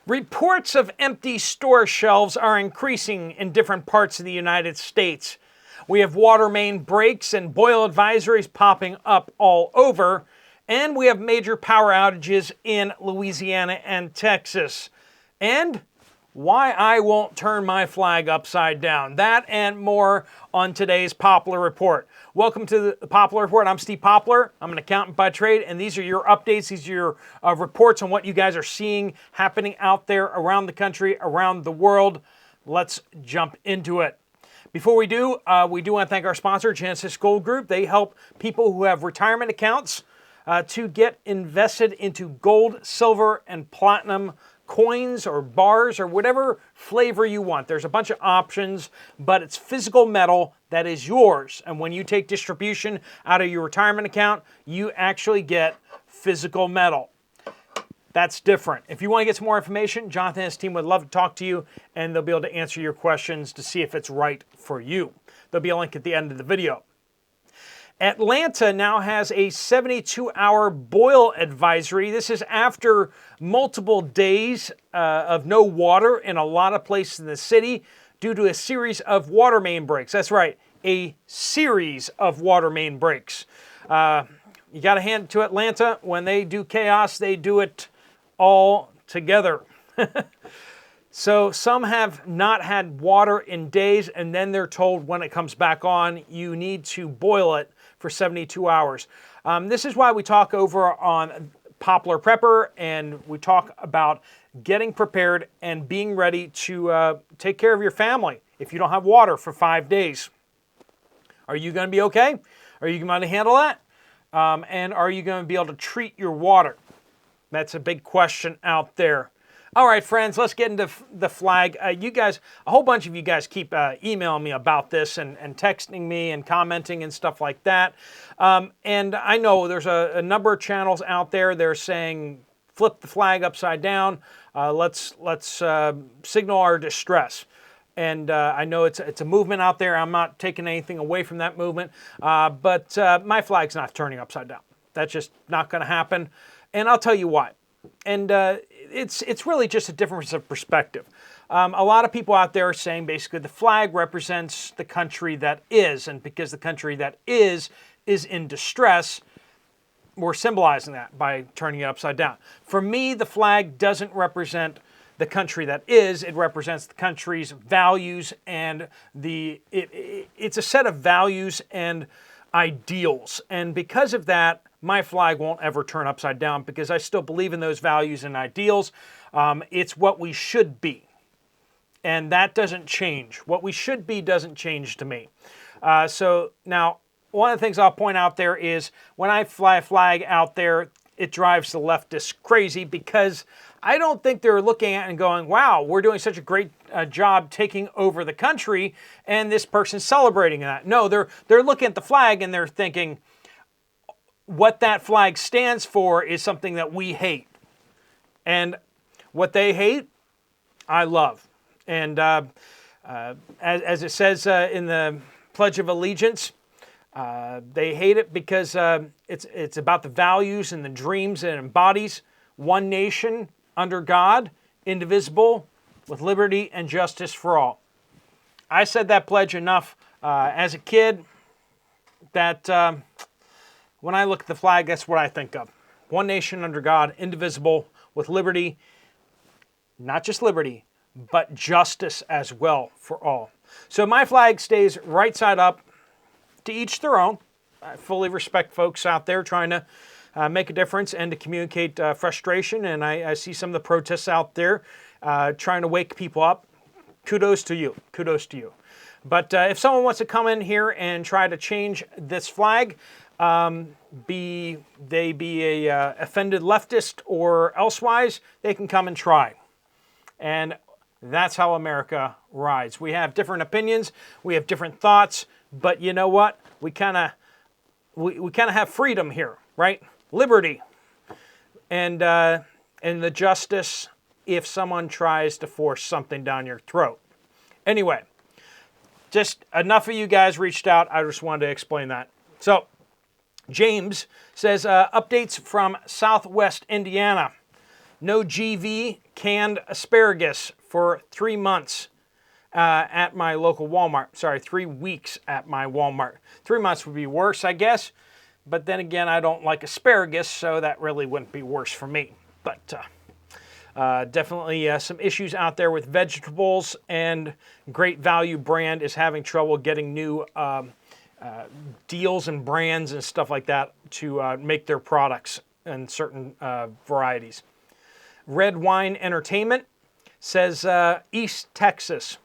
Reports of empty store shelves are increasing in different parts of the United States. We have water main breaks and boil advisories popping up all over, and we have major power outages in Louisiana and Texas. And why I won't turn my flag upside down. That and more on today's Poplar Report. Welcome to the Poplar Report. I'm Steve Poplar. I'm an accountant by trade, and these are your updates. These are your reports on what you guys are seeing happening out there around the country, around the world. Let's jump into it. Before we do want to thank our sponsor, Genesis Gold Group. They help people who have retirement accounts to get invested into gold, silver, and platinum coins or bars or whatever flavor you want. There's a bunch of options, but it's physical metal that is yours. And when you take distribution out of your retirement account, you actually get physical metal. That's different. If you want to get some more information, Jonathan and his team would love to talk to you, and they'll be able to answer your questions to see if it's right for you. There'll be a link at the end of the video. Atlanta now has a 72-hour boil advisory. This is after multiple days of no water in a lot of places in the city due to a series of water main breaks. That's right, a series of water main breaks. You got to hand it to Atlanta. When they do chaos, they do it all together. So some have not had water in days, and then they're told when it comes back on, you need to boil it for 72 hours. This is why we talk over on Poplar Prepper, and we talk about getting prepared and being ready to take care of your family if you don't have water for 5 days. Are you going to be okay? Are you going to handle that? And are you going to be able to treat your water? That's a big question out there. All right, friends, let's get into the flag. You guys, a whole bunch of you guys keep emailing me about this and texting me and commenting and stuff like that. And I know there's a number of channels out there. They're saying, flip the flag upside down. Let's signal our distress. And I know it's a movement out there. I'm not taking anything away from that movement. But my flag's not turning upside down. That's just not going to happen. And I'll tell you why. And it's really just a difference of perspective. A lot of people out there are saying basically the flag represents the country that is, and because the country that is in distress, we're symbolizing that by turning it upside down. For me, the flag doesn't represent the country that is. It represents the country's values, and it's a set of values and ideals. And because of that, my flag won't ever turn upside down because I still believe in those values and ideals. It's what we should be. And that doesn't change. What we should be doesn't change to me. So now, one of the things I'll point out there is when I fly a flag out there, it drives the leftists crazy because I don't think they're looking at it and going, wow, we're doing such a great job taking over the country, and this person's celebrating that. No, they're looking at the flag and they're thinking, what that flag stands for is something that we hate. And what they hate, I love. And as it says in the Pledge of Allegiance, they hate it because it's about the values and the dreams it embodies. One nation under God, indivisible, with liberty and justice for all. I said that pledge enough as a kid that when I look at the flag, that's what I think of. One nation under God, indivisible, with liberty, not just liberty, but justice as well for all. So my flag stays right side up, to each their own. I fully respect folks out there trying to make a difference and to communicate frustration. And I see some of the protests out there trying to wake people up. Kudos to you. Kudos to you. But if someone wants to come in here and try to change this flag, be a offended leftist or elsewise, they can come and try. And that's how America rides. We have different opinions, we have different thoughts, but you know what? We kind of have freedom here, right? Liberty and the justice if someone tries to force something down your throat. Anyway, just enough of you guys reached out. I just wanted to explain that. So, James says, updates from Southwest Indiana. No GV canned asparagus for 3 months at my local Walmart. Sorry, 3 weeks at my Walmart. 3 months would be worse, I guess. But then again, I don't like asparagus, so that really wouldn't be worse for me. But definitely some issues out there with vegetables, and Great Value brand is having trouble getting new deals and brands and stuff like that to make their products in certain varieties. Red Wine Entertainment says East Texas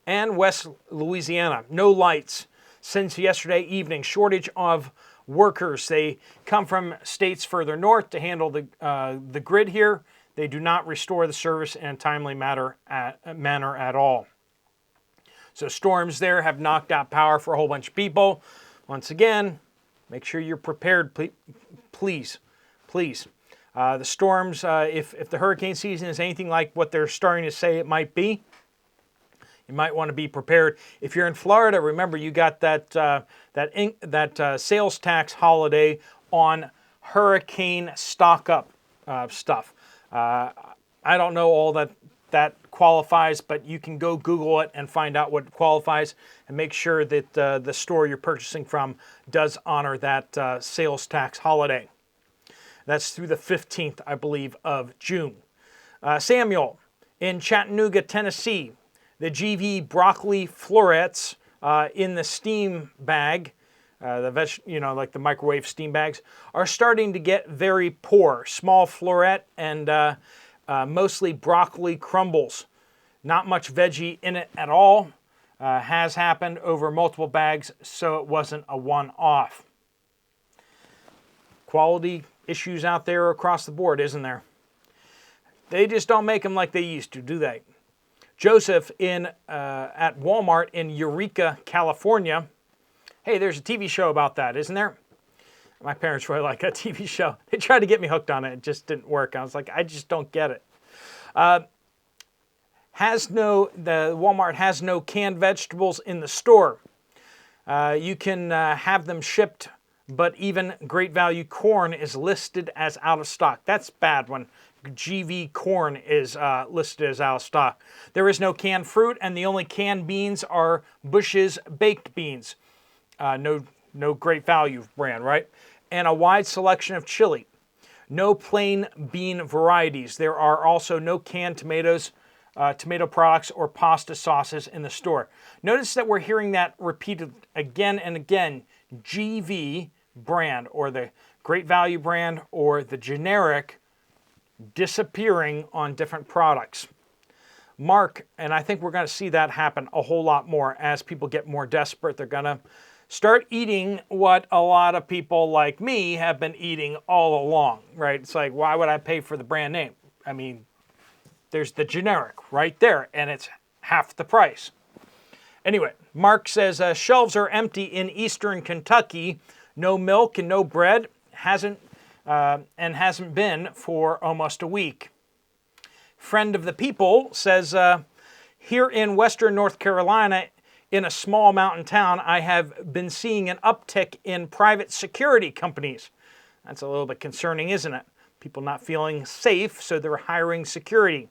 and West Louisiana, no lights since yesterday evening. Shortage of workers. They come from states further north to handle the grid here. They do not restore the service in a timely manner at all. So storms there have knocked out power for a whole bunch of people. Once again, make sure you're prepared, please. The storms, if the hurricane season is anything like what they're starting to say it might be, you might want to be prepared. If you're in Florida, remember you got that sales tax holiday on hurricane stock-up stuff. I don't know all that qualifies, but you can go Google it and find out what qualifies, and make sure that the store you're purchasing from does honor that sales tax holiday. That's through the 15th, I believe, of June. Samuel in Chattanooga, Tennessee. The GV broccoli florets in the steam bag, like the microwave steam bags, are starting to get very poor. Small floret and mostly broccoli crumbles. Not much veggie in it at all. Has happened over multiple bags, so it wasn't a one-off. Quality issues out there across the board, isn't there? They just don't make them like they used to, do they? Joseph at Walmart in Eureka, California. Hey, there's a TV show about that, isn't there? My parents really like that TV show. They tried to get me hooked on it. It just didn't work. I was like, I just don't get it. The Walmart has no canned vegetables in the store. You can have them shipped, but even Great Value corn is listed as out of stock. That's bad when GV corn is listed as out of stock. There is no canned fruit, and the only canned beans are Bush's baked beans. No Great Value brand, right? And a wide selection of chili. No plain bean varieties. There are also no canned tomatoes, tomato products, or pasta sauces in the store. Notice that we're hearing that repeated again and again. GV brand, or the Great Value brand, or the generic, disappearing on different products. Mark, and I think we're going to see that happen a whole lot more as people get more desperate. They're going to start eating what a lot of people like me have been eating all along, right? It's like, why would I pay for the brand name? I mean, there's the generic right there, and it's half the price. Anyway, Mark says shelves are empty in eastern Kentucky. No milk and no bread. Hasn't been for almost a week. Friend of the People says, here in western North Carolina, in a small mountain town, I have been seeing an uptick in private security companies. That's a little bit concerning, isn't it? People not feeling safe, so they're hiring security.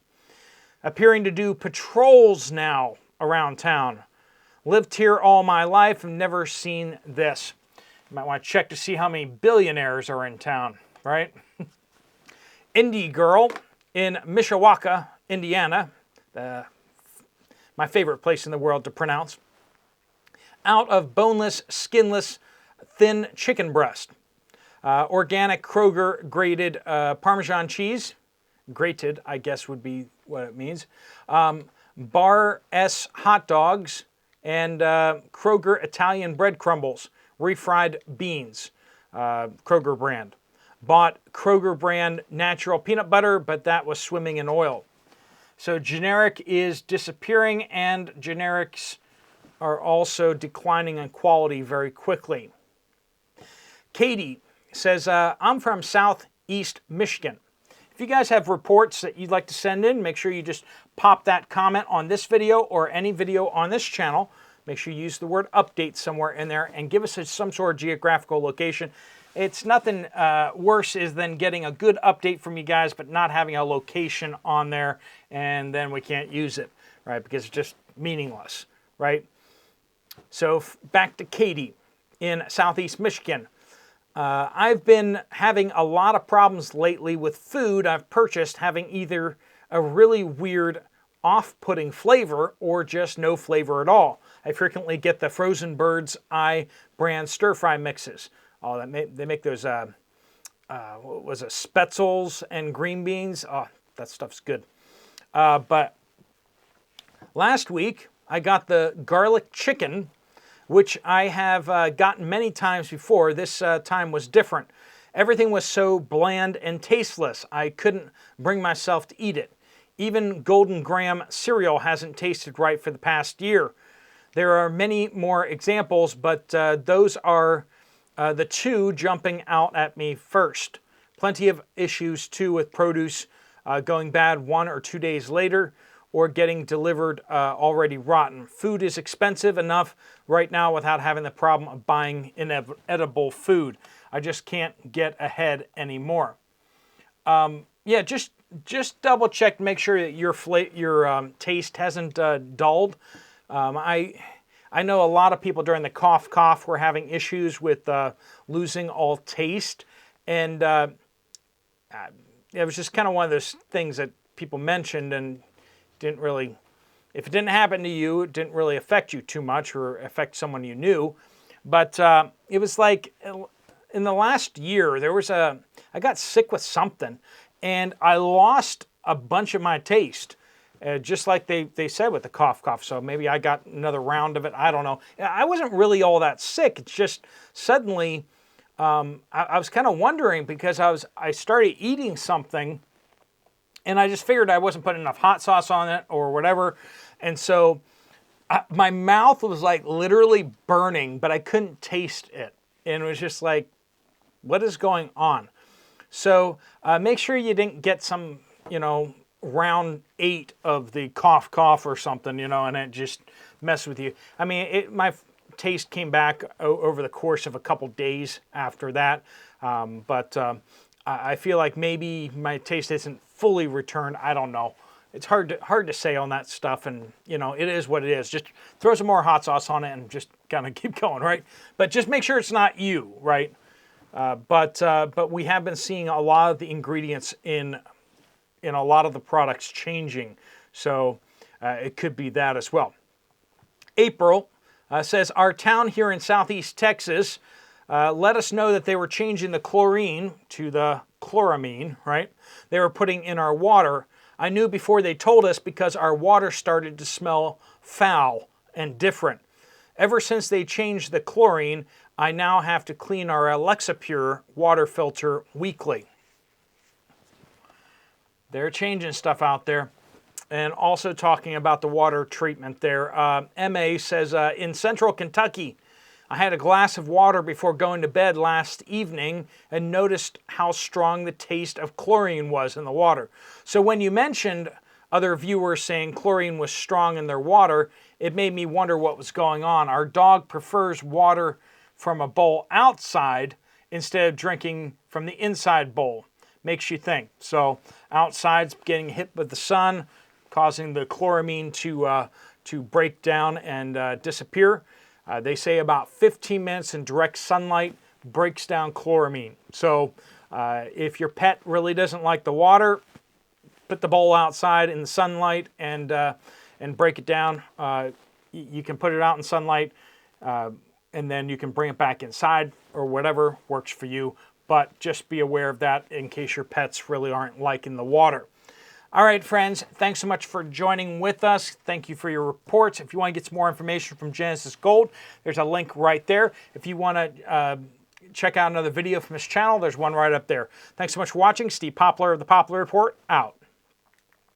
Appearing to do patrols now around town. Lived here all my life and never seen this. You might want to check to see how many billionaires are in town, right? Indie Girl in Mishawaka, Indiana, my favorite place in the world to pronounce. Out of boneless, skinless, thin chicken breast. Organic Kroger grated Parmesan cheese. Grated, I guess would be what it means. Bar S hot dogs and Kroger Italian bread crumbles. Refried beans, Kroger brand. Bought Kroger brand natural peanut butter, but that was swimming in oil. So generic is disappearing, and generics are also declining in quality very quickly. Katie says, I'm from Southeast Michigan. If you guys have reports that you'd like to send in, make sure you just pop that comment on this video or any video on this channel. Make sure you use the word update somewhere in there and give us some sort of geographical location. it's nothing worse is than getting a good update from you guys, but not having a location on there, and then we can't use it, right? Because it's just meaningless, right? So back to Katie in Southeast Michigan. I've been having a lot of problems lately with food I've purchased having either a really weird off-putting flavor or just no flavor at all. I frequently get the Frozen Bird's Eye brand stir-fry mixes. Oh, they make those, what was it, Spetzels and green beans. Oh, that stuff's good. But last week, I got the garlic chicken, which I have gotten many times before. This time was different. Everything was so bland and tasteless, I couldn't bring myself to eat it. Even Golden Graham cereal hasn't tasted right for the past year. There are many more examples, but those are the two jumping out at me first. Plenty of issues too with produce going bad 1 or 2 days later or getting delivered already rotten. Food is expensive enough right now without having the problem of buying inedible food. I just can't get ahead anymore. Yeah, just double check to make sure that your taste hasn't dulled. I know a lot of people during the cough were having issues with losing all taste, and it was just kind of one of those things that people mentioned and didn't really, if it didn't happen to you, it didn't really affect you too much or affect someone you knew. But it was like in the last year, I got sick with something, and I lost a bunch of my taste. Just like they said with the cough. So maybe I got another round of it. I don't know. I wasn't really all that sick. It's just suddenly I was kind of wondering because I started eating something and I just figured I wasn't putting enough hot sauce on it or whatever. And so my mouth was like literally burning, but I couldn't taste it. And it was just like, what is going on? So make sure you didn't get some, round 8 of the cough or something, and it just messed with you. I mean, my taste came back over the course of a couple days after that. But I feel like maybe my taste isn't fully returned. I don't know. It's hard to say on that stuff, and it is what it is. Just throw some more hot sauce on it and just kind of keep going, right? But just make sure it's not you, right? But we have been seeing a lot of the ingredients in a lot of the products changing, so it could be that as well. April says, our town here in southeast Texas let us know that they were changing the chlorine to the chloramine, right? They were putting in our water. I knew before they told us because our water started to smell foul and different. Ever since they changed the chlorine, I now have to clean our Alexapure water filter weekly. They're changing stuff out there. And also talking about the water treatment there. MA says, in central Kentucky, I had a glass of water before going to bed last evening and noticed how strong the taste of chlorine was in the water. So when you mentioned other viewers saying chlorine was strong in their water, it made me wonder what was going on. Our dog prefers water from a bowl outside instead of drinking from the inside bowl. Makes you think. So outside's getting hit with the sun, causing the chloramine to break down and disappear. They say about 15 minutes in direct sunlight breaks down chloramine. So if your pet really doesn't like the water, put the bowl outside in the sunlight and break it down. You can put it out in sunlight and then you can bring it back inside or whatever works for you. But just be aware of that in case your pets really aren't liking the water. All right, friends, thanks so much for joining with us. Thank you for your reports. If you want to get some more information from Genesis Gold, there's a link right there. If you want to check out another video from this channel, there's one right up there. Thanks so much for watching. Steve Poplar of the Poplar Report, out.